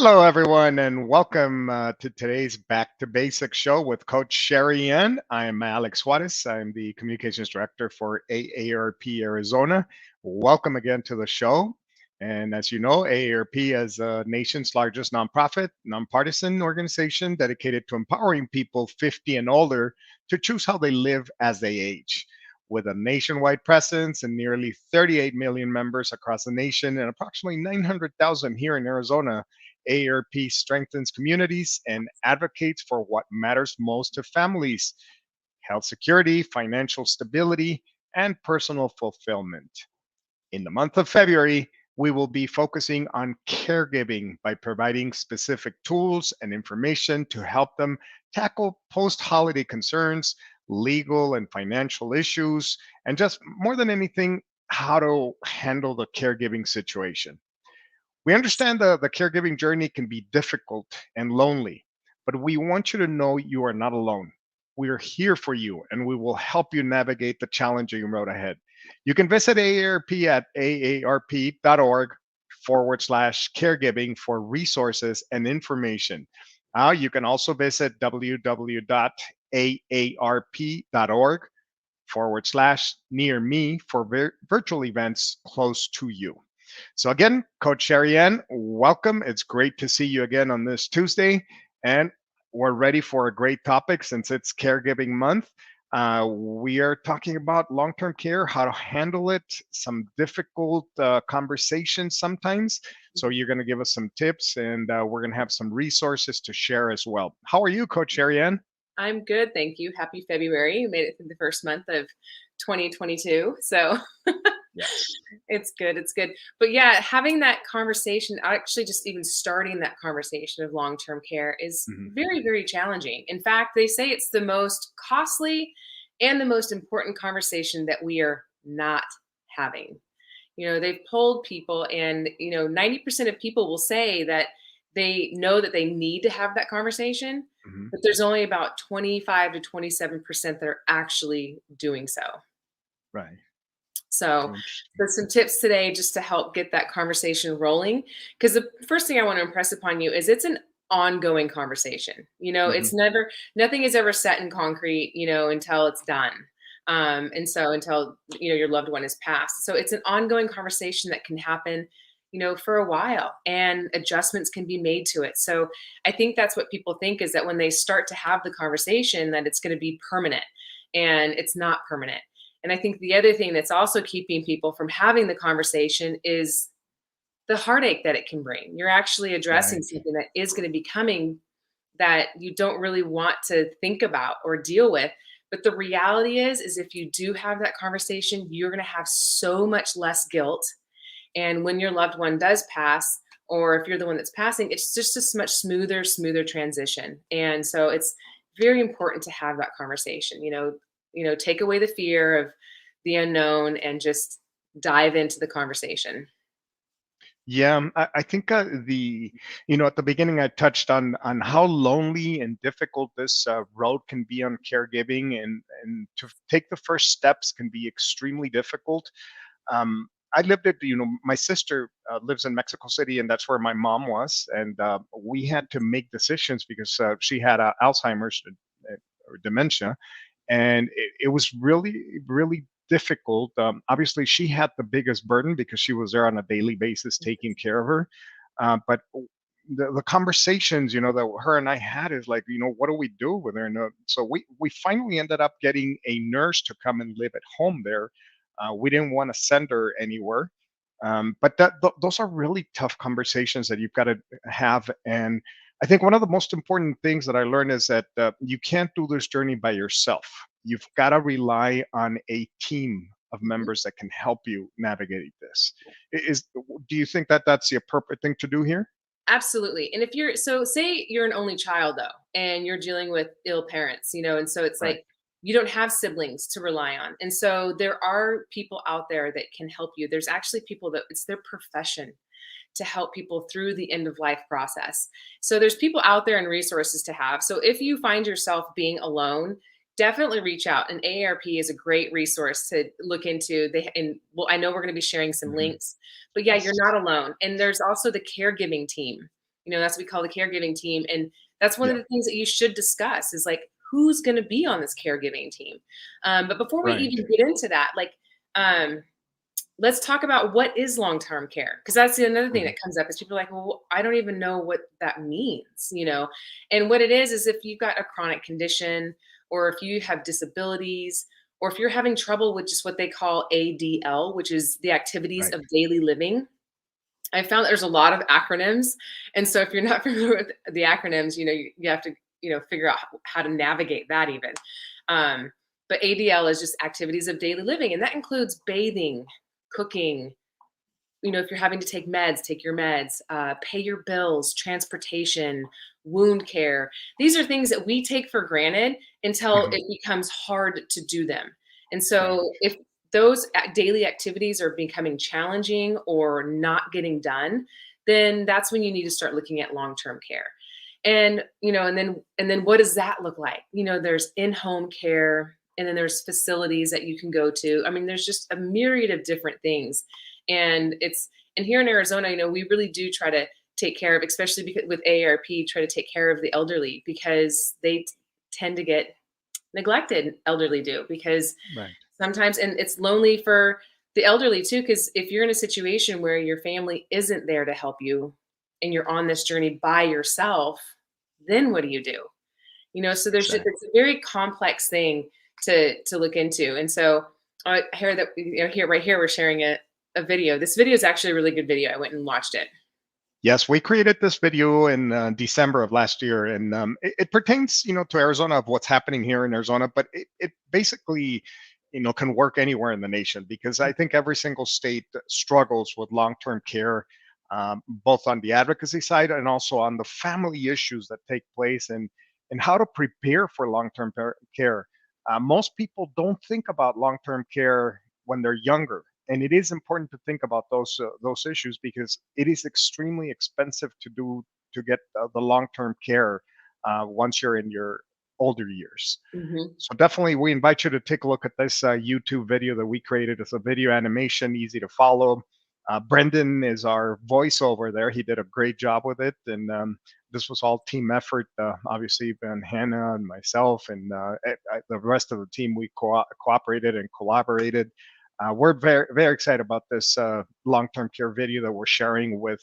Hello, everyone, and welcome to today's Back to Basics show with Coach Sherry Ann. I'm Alex Juarez. I'm the Communications Director for AARP Arizona. Welcome again to the show. And as you know, AARP is the nation's largest nonprofit, nonpartisan organization dedicated to empowering people 50 and older to choose how they live as they age. With a nationwide presence and nearly 38 million members across the nation and approximately 900,000 here in Arizona, AARP strengthens communities and advocates for what matters most to families: health security, financial stability, and personal fulfillment. In the month of February, we will be focusing on caregiving by providing specific tools and information to help them tackle post holiday concerns, legal and financial issues, and just more than anything, how to handle the caregiving situation. We understand the caregiving journey can be difficult and lonely, but we want you to know you are not alone. We are here for you and we will help you navigate the challenging road ahead. You can visit AARP at aarp.org/caregiving for resources and information. You can also visit www.aarp.org/near me for virtual events close to you. So again, Coach Sherry Ann, welcome. It's great to see you again on this Tuesday, and we're ready for a great topic since it's Caregiving Month. We are talking about long-term care, how to handle it, some difficult conversations sometimes. So you're going to give us some tips, and we're going to have some resources to share as well. How are you, Coach Sherry Ann? I'm good, thank you. Happy February. You made it through the first month of 2022. So Yes. it's good. It's good. But yeah, having that conversation, actually just even starting that conversation of long-term care is Mhm. very, very challenging. In fact, they say it's the most costly and the most important conversation that we are not having. They've polled people, and 90% of people will say that they know that they need to have that conversation, Mhm. but there's only about 25 to 27% that are actually doing so. Right. So Interesting. there's some tips today just to help get that conversation rolling. Because the first thing I want to impress upon you is it's an ongoing conversation. Mhm. It's never, nothing is ever set in concrete, until it's done. And so until, your loved one is passed. So it's an ongoing conversation that can happen, for a while, and adjustments can be made to it. So I think that's what people think, is that when they start to have the conversation, that it's going to be permanent, and it's not permanent. And I think the other thing that's also keeping people from having the conversation is the heartache that it can bring. You're actually addressing Right. something that is going to be coming that you don't really want to think about or deal with. But the reality is if you do have that conversation, you're going to have so much less guilt. And when your loved one does pass, or if you're the one that's passing, it's just a much smoother transition. And so it's very important to have that conversation. Take away the fear of the unknown and just dive into the conversation. Yeah, I think at the beginning I touched on how lonely and difficult this road can be on caregiving, and to take the first steps can be extremely difficult. I lived at, my sister lives in Mexico City, and that's where my mom was, and we had to make decisions because she had Alzheimer's or dementia, and it was really really difficult. Obviously she had the biggest burden because she was there on a daily basis taking care of her, but the conversations that her and I had is like, what do we do with her? And so we finally ended up getting a nurse to come and live at home there. We didn't want to send her anywhere, but those are really tough conversations that you've got to have. And I think one of the most important things that I learned is that you can't do this journey by yourself. You've got to rely on a team of Mhm. members that can help you navigate this. Do you think that that's the appropriate thing to do here? Absolutely. And if you're, so say you're an only child though, and you're dealing with ill parents, and so it's Right. like you don't have siblings to rely on. And so there are people out there that can help you. There's actually people that it's their profession to help people through the end of life process. So there's people out there and resources to have. So if you find yourself being alone, definitely reach out. And AARP is a great resource to look into. Well, I know we're going to be sharing some Hmm. links, but yeah, you're Yes. not alone. And there's also the caregiving team. That's what we call the caregiving team. And that's one of Yeah. the things that you should discuss is like, who's going to be on this caregiving team. But before we Right. even get into that, like, um, let's talk about what is long-term care, because that's another thing Mhm. that comes up is people are like, well, I don't even know what that means. And what it is if you've got a chronic condition, or if you have disabilities, or if you're having trouble with just what they call ADL, which is the activities Right. of daily living. I found that there's a lot of acronyms, and so if you're not familiar with the acronyms, you have to figure out how to navigate that even. Um, but ADL is just activities of daily living, and that includes bathing, cooking. If you're having to take meds, take your meds, pay your bills, transportation, wound care. These are things that we take for granted until Mhm. it becomes hard to do them. And Right. so if those daily activities are becoming challenging or not getting done, then that's when you need to start looking at long-term care. And what does that look like? There's in-home care, and then there's facilities that you can go to. I mean, there's just a myriad of different things. And here in Arizona, we really do try to take care of, especially because with AARP, try to take care of the elderly, because they tend to get neglected. Elderly do, because Right. sometimes, and it's lonely for the elderly too, because if you're in a situation where your family isn't there to help you and you're on this journey by yourself, then what do you do? So there's just, Exactly. it's a very complex thing to look into. And so I hear that, here, right here, we're sharing a video. This video is actually a really good video. I went and watched it. Yes, we created this video in December of last year, and it pertains, to Arizona, of what's happening here in Arizona. But it basically, can work anywhere in the nation, because I think every single state struggles with long-term care, both on the advocacy side and also on the family issues that take place, and how to prepare for long-term care. Most people don't think about long-term care when they're younger, and it is important to think about those issues, because it is extremely expensive to get the long-term care once you're in your older years. Hmm. So definitely, we invite you to take a look at this YouTube video that we created. It's a video animation, easy to follow. Brendan is our voiceover there. He did a great job with it, and this was all team effort. Obviously, and Hannah and myself and the rest of the team, we cooperated and collaborated. We're very, very excited about this long-term care video that we're sharing with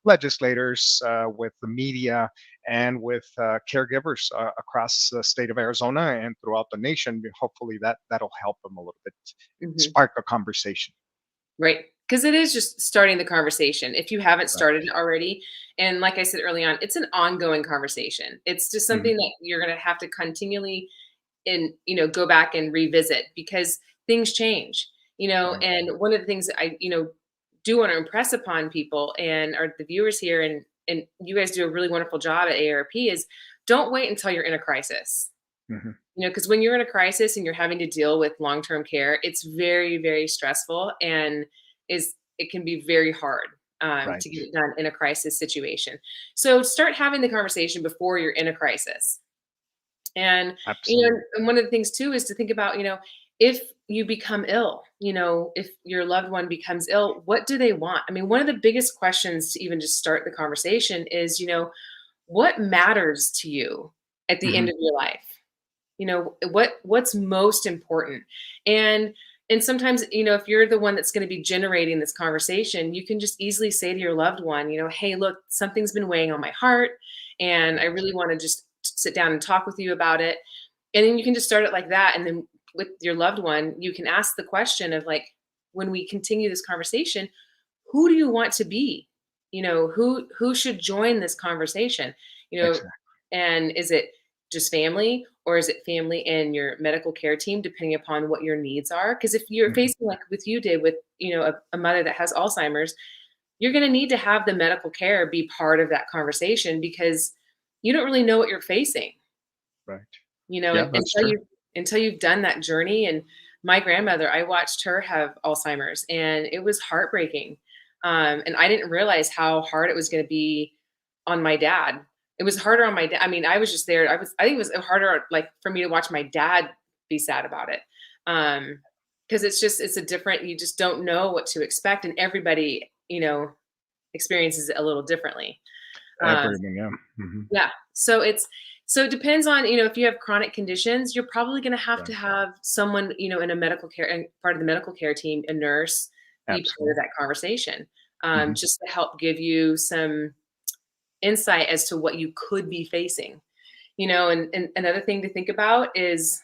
legislators, with the media, and with caregivers across the state of Arizona and throughout the nation. Hopefully, that'll help them a little bit, Hmm. spark a conversation. Right. Because it is just starting the conversation. If you haven't Right. started it already, and like I said early on, it's an ongoing conversation. It's just Mhm. something that you're going to have to continually go back and revisit, because things change. Right. And one of the things that I do want to impress upon people and are the viewers here, and you guys do a really wonderful job at ARP, is don't wait until you're in a crisis. Mhm. Because when you're in a crisis and you're having to deal with long-term care, it's very, very stressful, and it can be very hard Right. to get it done in a crisis situation. So start having the conversation before you're in a crisis. And Absolutely. and one of the things too is to think about, if you become ill, if your loved one becomes ill, what do they want? I mean, one of the biggest questions to even just start the conversation is, what matters to you at the end Mhm. of your life? What's most important? And and sometimes, if you're the one that's going to be generating this conversation, you can just easily say to your loved one, hey, look, something's been weighing on my heart, and I Right. really want to just sit down and talk with you about it. And then you can just start it like that, and then with your loved one, you can ask the question of, like, when we continue this conversation, who do you want to be? Who should join this conversation? you know Exactly. and is it just family, or is it family and your medical care team, depending upon what your needs are? Because if you're Mhm. facing, like with you did, with a mother that has Alzheimer's, you're going to need to have the medical care be part of that conversation, because you don't really know what you're facing, Right. and Yeah, that's true. until you've done that journey. And my grandmother, I watched her have Alzheimer's, and it was heartbreaking. And I didn't realize how hard it was going to be on my dad. It was harder on my dad. I mean, I was just there. I think it was harder, like, for me to watch my dad be sad about it. Because it's a different, you just don't know what to expect. And everybody, experiences it a little differently. Um, everyone, yeah. yeah. So it depends on, if you have chronic conditions, you're probably going to Right. have someone, in a medical care and part of the medical care team, a nurse, be part of Absolutely. that conversation, Hmm. just to help give you some insight as to what you could be facing. And another thing to think about is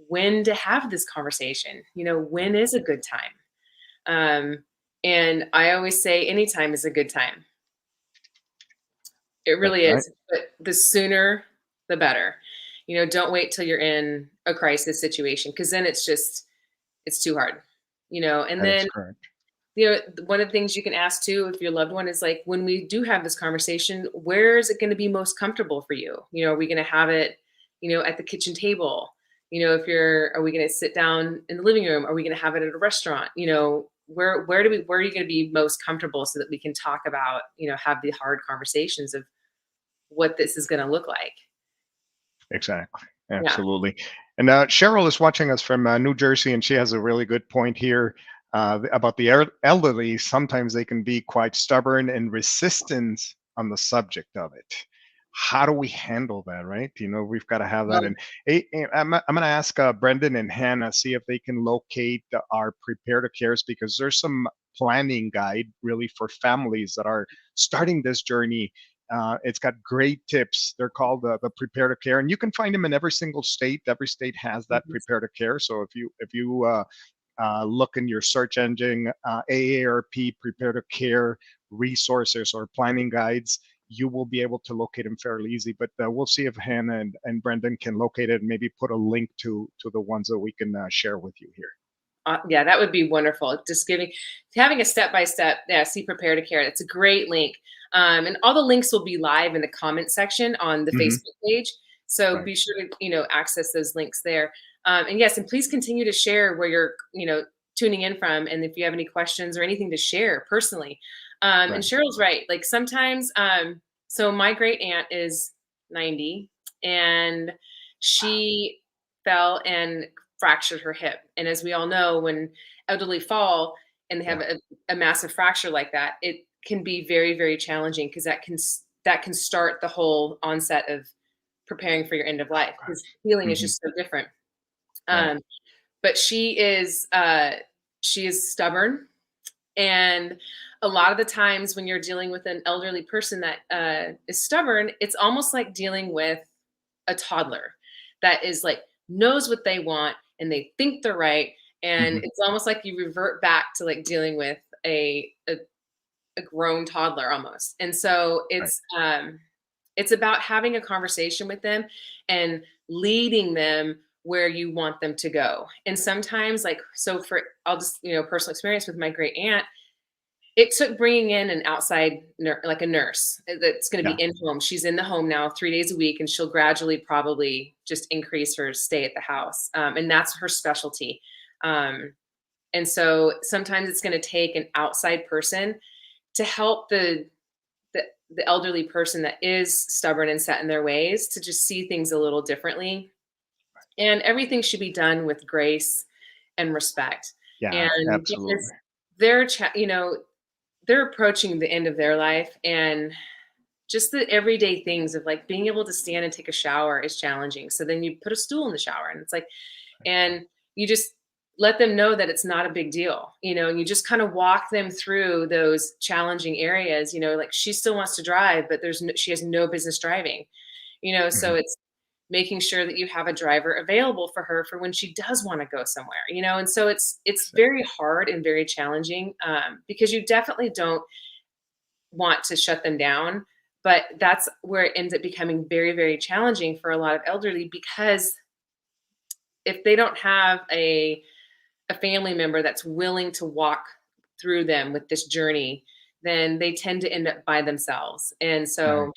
when to have this conversation. When is a good time? Um, and I always say anytime is a good time. It That's really right. is, but the sooner, the better. Don't wait till you're in a crisis situation because then it's too hard. And That is then, correct. one of the things you can ask too, if your loved one is like, when we do have this conversation, where is it going to be most comfortable for you? Are we going to have it, at the kitchen table? Are we going to sit down in the living room? Are we going to have it at a restaurant? Where are you going to be most comfortable so that we can talk about, have the hard conversations of what this is gonna look like. Exactly. Yeah. Absolutely. And Cheryl is watching us from New Jersey, and she has a really good point here about the elderly. Sometimes they can be quite stubborn and resistant on the subject of it. How do we handle that, right? We've got to have that. Well, And I'm going to ask Brendan and Hannah, see if they can locate our Prepare to Cares, because there's some planning guide really for families that are starting this journey. It's got great tips. They're called the Prepare to Care, and you can find them in every single state. Every state has that mhm. Prepare to Care. So if you look in your search engine, AARP Prepare to Care resources or planning guides, you will be able to locate them fairly easy. But we'll see if Hannah and Brendan can locate it and maybe put a link to the ones that we can share with you here. Yeah, that would be wonderful. Just having a step by step. Yeah, see, prepare to care. It's a great link, and all the links will be live in the comment section on the Hmm. Facebook page. So Right. be sure to access those links there. And yes, and please continue to share where you're tuning in from, and if you have any questions or anything to share personally. And Right. Cheryl's right. Like sometimes, so my great aunt is 90, and she fell and fractured her hip. And as we all know, when elderly fall and they have Yeah. a massive fracture like that, it can be very, very challenging because that can start the whole onset of preparing for your end of Oh life because gosh. healing is Hmm. just so different. Right. Um, but she is stubborn, and a lot of the times when you're dealing with an elderly person that is stubborn, it's almost like dealing with a toddler that is like knows what they want and they think they're right, and Hmm. it's almost like you revert back to like dealing with a grown toddler almost. And so Right. it's about having a conversation with them and leading them where you want them to go. And sometimes, like, so for I'll just personal experience with my great aunt, it took bringing in an outside like a nurse that's going to Yeah. be in home. She's in the home now 3 days a week, and she'll gradually probably just increase her stay at the house. And that's her specialty. Um, and so sometimes it's going to take an outside person to help the the elderly person that is stubborn and set in their ways to just see things a little differently. And everything should be done with grace and respect. Yeah. And Absolutely. because they're they're approaching the end of their life, and just the everyday things of like being able to stand and take a shower is challenging. So then you put a stool in the shower and it's like, and you just let them know that it's not a big deal, and you just kind of walk them through those challenging areas, like she still wants to drive, but she has no business driving, so Hmm. it's making sure that you have a driver available for her for when she does want to go somewhere, and so it's very hard and very challenging, because you definitely don't want to shut them down. But that's where it ends up becoming very, very challenging for a lot of elderly because if they don't have a family member that's willing to walk through them with this journey, then they tend to end up by themselves. And Right. so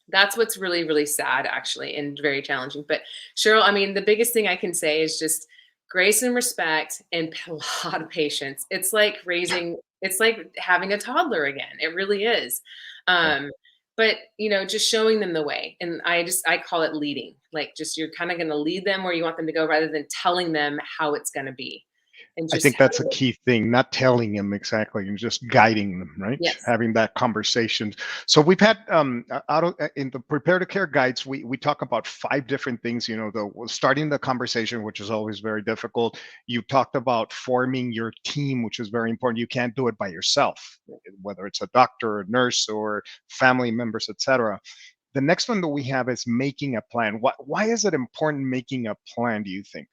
that's what's really, really sad, actually, and very challenging. But Cheryl, I mean, the biggest thing I can say is just grace and respect and a lot of patience. It's like having a toddler again. It really is. Yeah. Um, but just showing them the way. And I call it leading. Like just you're kind of going to lead them where you want them to go rather than telling them how it's going to be. and I just think that's a having it. key thing, not telling them exactly and just guiding them, right? Yes. Having that conversation. So we've had in the prepare to care guides, we talk about five different things. The starting the conversation, which is always very difficult. You talked about forming your team, which is very important. You can't do it by yourself, whether it's a doctor, a nurse, or family members, etc. The next one that we have is making a plan. Why is it important making a plan, do you think?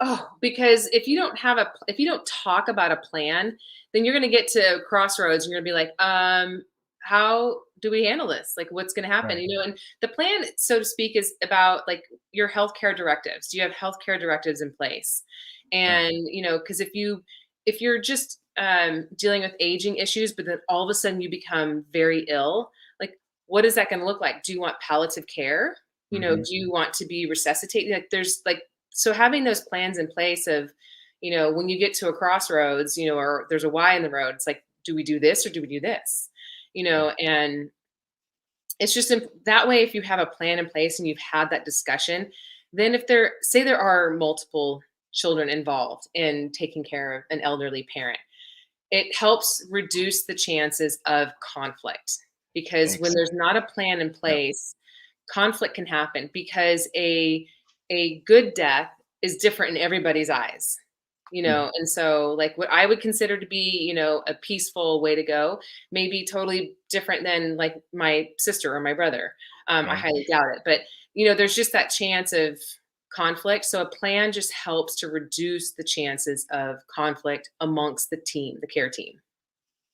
Oh, because if you don't talk about a plan, then you're gonna get to a crossroads and you're gonna be like, how do we handle this? Like what's gonna happen? Right. And the plan, so to speak, is about like your healthcare directives. Do you have healthcare directives in place? Right. And because if you're just dealing with aging issues, but then all of a sudden you become very ill, like what is that gonna look like? Do you want palliative care? Do Hmm. you want to be resuscitated? Like there's like so having those plans in place of, when you get to a crossroads, or there's a Y in the road, it's like, do we do this or do we do this? Right. And it's just that way, if you have a plan in place and you've had that discussion, then if there are multiple children involved in taking care of an elderly parent, it helps reduce the chances of conflict because when there's Exactly. not a plan in Yeah. place, conflict can happen because a good death is different in everybody's eyes. Mhm. And so like what I would consider to be, a peaceful way to go may be totally different than like my sister or my brother. I Right. highly doubt it. But, there's just that chance of conflict. So a plan just helps to reduce the chances of conflict amongst the team, the care team.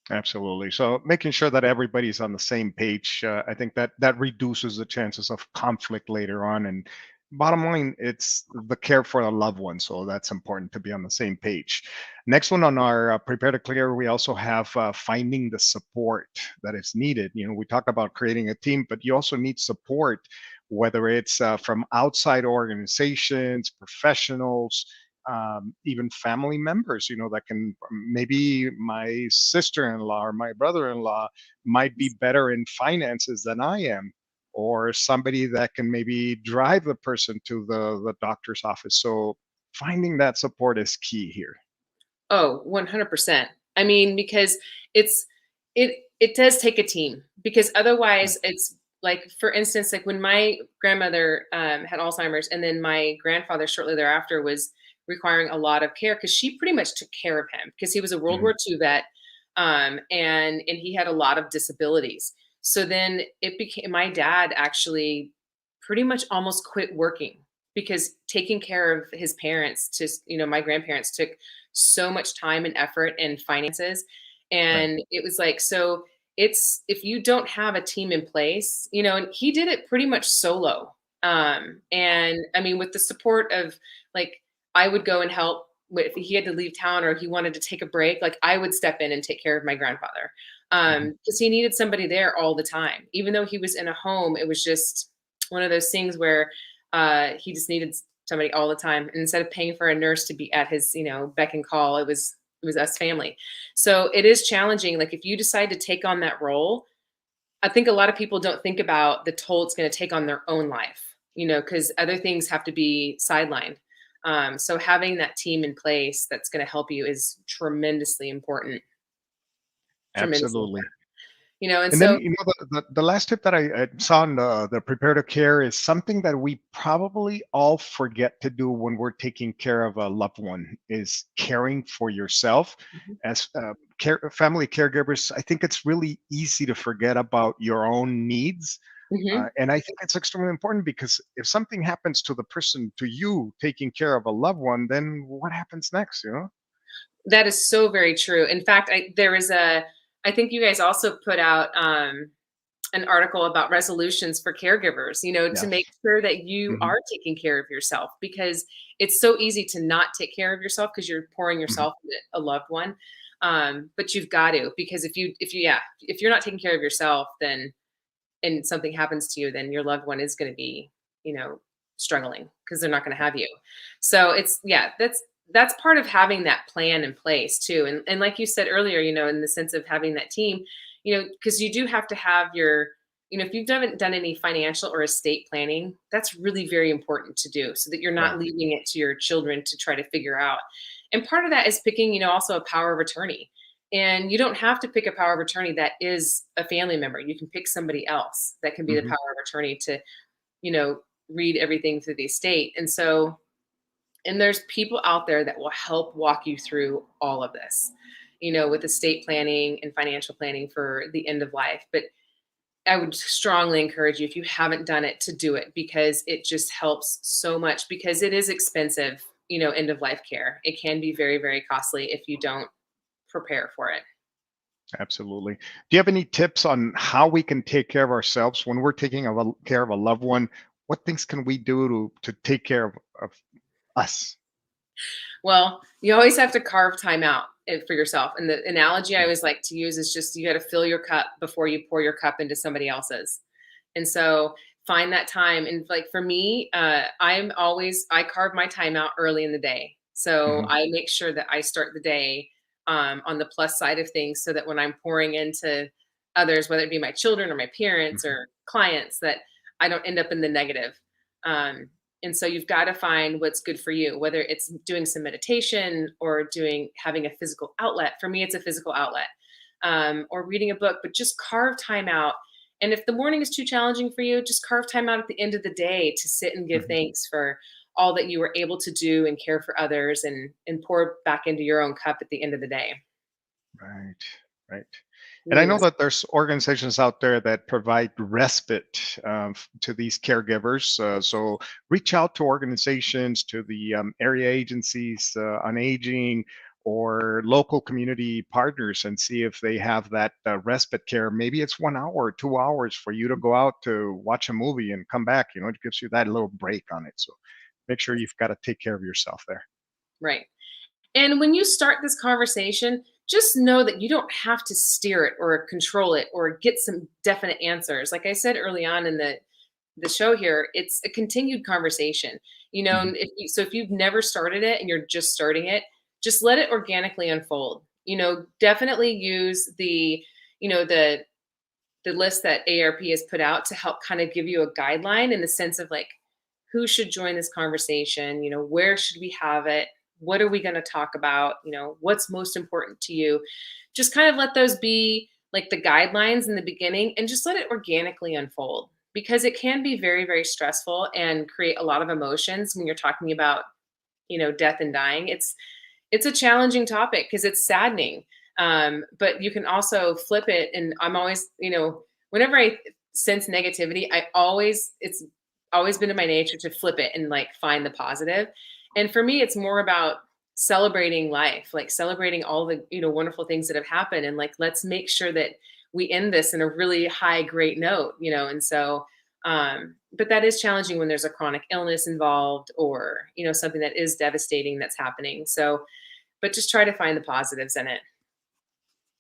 Absolutely. So making sure that everybody's on the same page, I think that reduces the chances of conflict later on. And bottom line, it's the care for a loved one. So that's important to be on the same page. Next one on our prepare to clear, we also have finding the support that is needed. We talk about creating a team, but you also need support, whether it's from outside organizations, professionals, even family members, that can maybe my sister-in-law or my brother-in-law might be better in finances than I am, or somebody that can maybe drive the person to the doctor's office. So finding that support is key here. Oh, 100%. I mean, because it does take a team because Right. otherwise it's like, for instance, like when my grandmother had Alzheimer's and then my grandfather shortly thereafter was requiring a lot of care because she pretty much took care of him because he was a World Mhm. War II vet, and he had a lot of disabilities. So then it became my dad actually pretty much almost quit working because taking care of his parents, my grandparents, took so much time and effort and finances. Right. And it was like, so it's if you don't have a team in place, and he did it pretty much solo. And I mean, with the support of like, I would go and help if he had to leave town or he wanted to take a break, like I would step in and take care of my grandfather. Mhm. Because he needed somebody there all the time. Even though he was in a home, it was just one of those things where he just needed somebody all the time. And instead of paying for a nurse to be at his, beck and call, it was us family. So it is challenging. Like if you decide to take on that role, I think a lot of people don't think about the toll it's going to take on their own life, because other things have to be sidelined. So having that team in place that's going to help you is tremendously important. Tremendously Absolutely. important. And And then, so the last tip that I saw in the prepare to care is something that we probably all forget to do when we're taking care of a loved one is caring for yourself. mhm, As family caregivers, I think it's really easy to forget about your own needs. mhm. And I think it's extremely important because if something happens to the person, to you taking care of a loved one, then what happens next? That is so very true. In fact, I think you guys also put out an article about resolutions for caregivers, to make Yes. sure that you Hmm. are taking care of yourself because it's so easy to not take care of yourself because you're pouring Hmm. yourself into a loved one. But you've got to, because yeah, if you're not taking care of yourself, then and something happens to you, then your loved one is going to be, you know, struggling because they're not going to have you. So it's yeah, that's part of having that plan in place too. And like you said earlier, in the sense of having that team, because you do have to have your, if you haven't done any financial or estate planning, that's really very important to do so that you're not Right. leaving it to your children to try to figure out. And part of that is picking, also a power of attorney. And you don't have to pick a power of attorney that is a family member. You can pick somebody else that can be the Hmm. power of attorney to, you know, read everything through the estate. And there's people out there that will help walk you through all of this, with estate planning and financial planning for the end of life. But I would strongly encourage you, if you haven't done it, to do it, because it just helps so much, because it is expensive, end of life care. It can be very, very costly if you don't prepare for it. Absolutely. Do you have any tips on how we can take care of ourselves when we're taking care of a loved one? What things can we do to take care of us? Well, you always have to carve time out for yourself. And the analogy I Mm. always like to use is just, you got to fill your cup before you pour your cup into somebody else's. And so find that time. And like for me, I carve my time out early in the day. So Mhm. I make sure that I start the day on the plus side of things, so that when I'm pouring into others, whether it be my children or my parents Mhm. or clients, that I don't end up in the negative. Um, and so you've got to find what's good for you, whether it's doing some meditation or having a physical outlet. For me, it's a physical outlet, or reading a book, but just carve time out. And if the morning is too challenging for you, just carve time out at the end of the day to sit and give Mhm. thanks for all that you were able to do and care for others, and pour back into your own cup at the end of the day. Right, right. And I know Yes. that there's organizations out there that provide respite to these caregivers. So reach out to organizations, to the area agencies on aging, or local community partners, and see if they have that respite care. Maybe it's 1 hour, 2 hours for you to go out to watch a movie and come back. It gives you that little break on it. So make sure you've got to take care of yourself there. Right. And when you start this conversation, just know that you don't have to steer it or control it or get some definite answers. Like I said early on in the show here, it's a continued conversation. Mhm. And if you've never started it and you're just starting it, just let it organically unfold. Definitely use you know, the list that ARP has put out to help kind of give you a guideline, in the sense of like, who should join this conversation, where should we have it, what are we going to talk about, what's most important to you. Just kind of let those be like the guidelines in the beginning, and just let it organically unfold, because it can be very, very stressful and create a lot of emotions when you're talking about, death and dying. It's a challenging topic because it's saddening. But you can also flip it. And I'm always, whenever I sense negativity, it's always been in my nature to flip it and like find the positive. And for me, it's more about celebrating life, like celebrating all the, wonderful things that have happened. And like, let's make sure that we end this in a really high, great note, and so, but that is challenging when there's a chronic illness involved, or, something that is devastating that's happening. So, but just try to find the positives in it.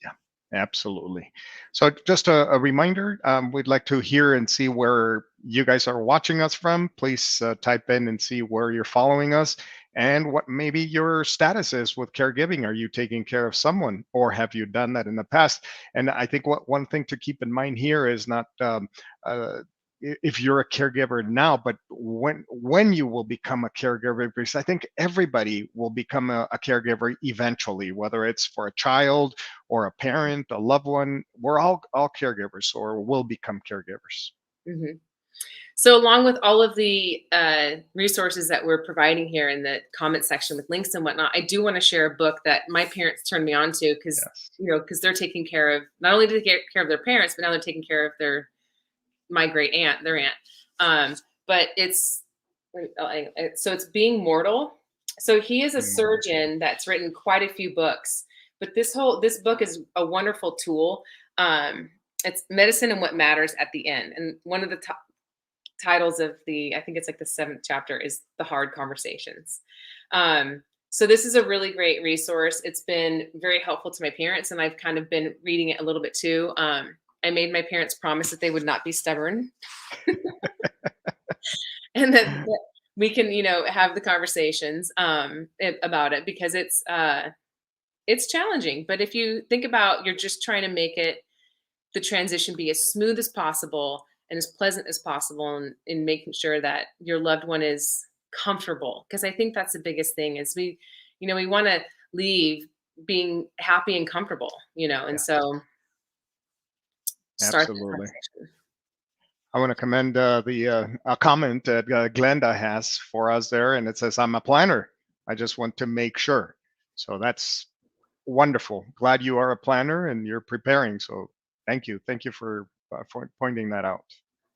Yeah, absolutely. So, just a reminder, we'd like to hear and see where you guys are watching us from. Please type in and see where you're following us, and what maybe your status is with caregiving. Are you taking care of someone, or have you done that in the past? And I think what one thing to keep in mind here is not uh, if you're a caregiver now, but when you will become a caregiver, because I think everybody will become a caregiver eventually, whether it's for a child or a parent, a loved one. We're all caregivers, or will become caregivers. Mhm. So, along with all of the resources that we're providing here in the comment section with links and whatnot, I do want to share a book that my parents turned me on to, because Yes. because they're taking care of, not only do they take care of their parents, but now they're taking care of my great aunt, their aunt. Um, but so it's Being Mortal. So he is a Mm. surgeon that's written quite a few books, but this book is a wonderful tool. Um, it's Medicine and What Matters at the End, and one of the titles of I think it's like the seventh chapter, is The Hard Conversations. So this is a really great resource. It's been very helpful to my parents, and I've kind of been reading it a little bit too. I made my parents promise that they would not be stubborn, and that we can, have the conversations about it, because it's challenging. But if you think about, you're just trying to make the transition be as smooth as possible and as pleasant as possible, and in making sure that your loved one is comfortable, because I think that's the biggest thing, is we want to leave being happy and comfortable, and Yeah, so start that absolutely. conversation. I want to commend the a comment that Glenda has for us there, and it says, "I'm a planner. I just want to make sure." So that's wonderful. Glad you are a planner and you're preparing. So thank you for pointing that out.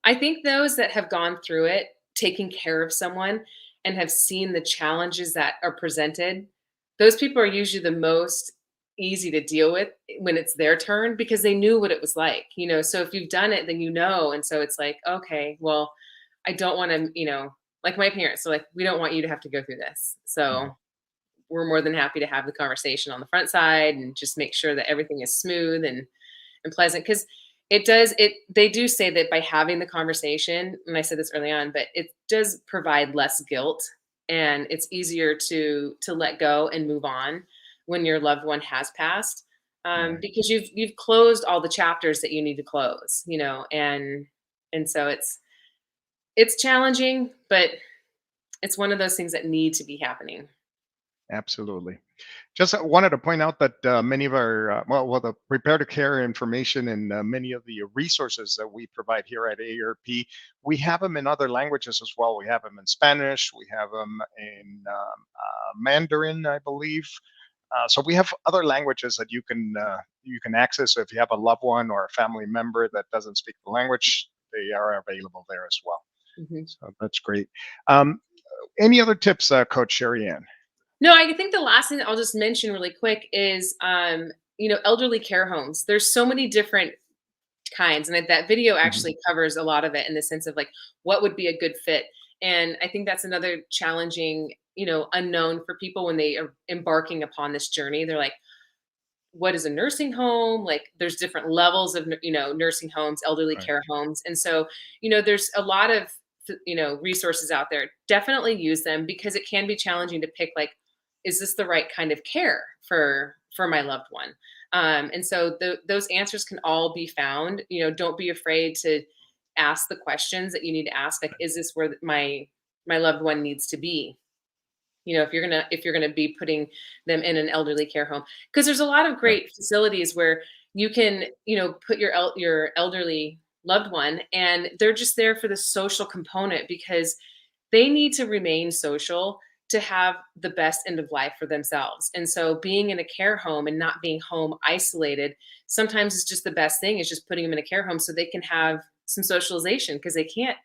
I think those that have gone through it, taking care of someone, and have seen the challenges that are presented, those people are usually the most easy to deal with when it's their turn because they knew what it was like, So if you've done it, then you know. And so it's like, okay, well, I don't want to, like my parents. So like, we don't want you to have to go through this. Mhm. So we're more than happy to have the conversation on the front side and just make sure that everything is smooth and pleasant because they do say that by having the conversation, and I said this early on, but it does provide less guilt, and it's easier to let go and move on when your loved one has passed, Right. because you've closed all the chapters that you need to close, and so it's challenging, but it's one of those things that need to be happening. Absolutely. Just wanted to point out that many of our the prepare to care information and many of the resources that we provide here at AARP, we have them in other languages as well. We have them in Spanish, we have them in Mandarin, I believe. So we have other languages that you can access. So if you have a loved one or a family member that doesn't speak the language, they are available there as well. Mhm. So that's great. Um, any other tips, Coach Sherry Ann? No, I think the last thing that I'll just mention really quick is, elderly care homes. There's so many different kinds, and that video Mhm. actually covers a lot of it in the sense of like what would be a good fit. And I think that's another challenging, unknown for people when they are embarking upon this journey. They're like, what is a nursing home? Like there's different levels of, nursing homes, elderly Right. care homes. And so, there's a lot of, resources out there. Definitely use them because it can be challenging to pick like, is this the right kind of care for my loved one? And so those answers can all be found. Don't be afraid to ask the questions that you need to ask. Like, is this where my loved one needs to be? If you're gonna be putting them in an elderly care home, because there's a lot of Right. great facilities where you can, put your elderly loved one, and they're just there for the social component because they need to remain social to have the best end of life for themselves. And so being in a care home and not being home isolated sometimes is just the best thing, is just putting them in a care home so they can have some socialization because they can't,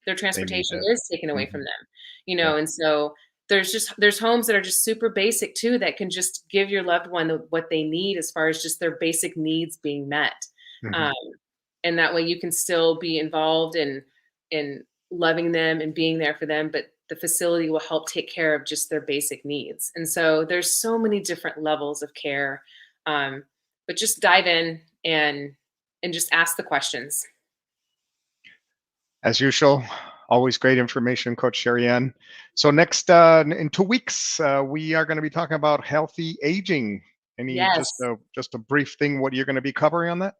their They need transportation that. is taken away from Mhm. them, Yeah. and so there's homes that are just super basic too that can just give your loved one what they need as far as just their basic needs being met. Mhm. Um, and that way you can still be involved in loving them and being there for them, but the facility will help take care of just their basic needs. And so there's so many different levels of care. Um, but just dive in and just ask the questions. As usual, always great information, Coach Sherry Ann. So next, in 2 weeks, we are going to be talking about healthy aging. Any Yes. just a brief thing? What you're going to be covering on that?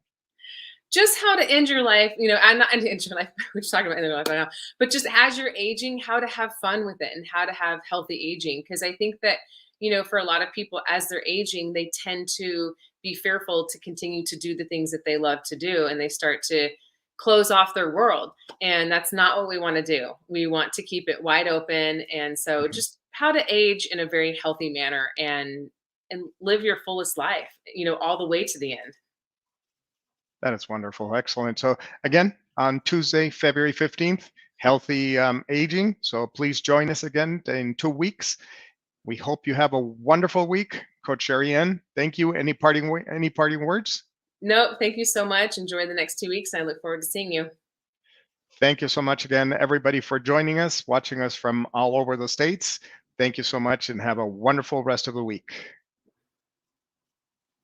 Just how to end your life, and not end your life, we're just talking about ending your life right now, but just as you're aging, how to have fun with it and how to have healthy aging. Because I think that, for a lot of people, as they're aging, they tend to be fearful to continue to do the things that they love to do, and they start to close off their world. And that's not what we want to do. We want to keep it wide open. And so Mhm. just how to age in a very healthy manner and live your fullest life, all the way to the end. That is wonderful. Excellent. So again, on Tuesday, February 15th, healthy aging. So please join us again in 2 weeks. We hope you have a wonderful week. Coach Sherry Ann, thank you. Any parting words? No, thank you so much. Enjoy the next 2 weeks. I look forward to seeing you. Thank you so much again, everybody, for joining us, watching us from all over the states. Thank you so much and have a wonderful rest of the week.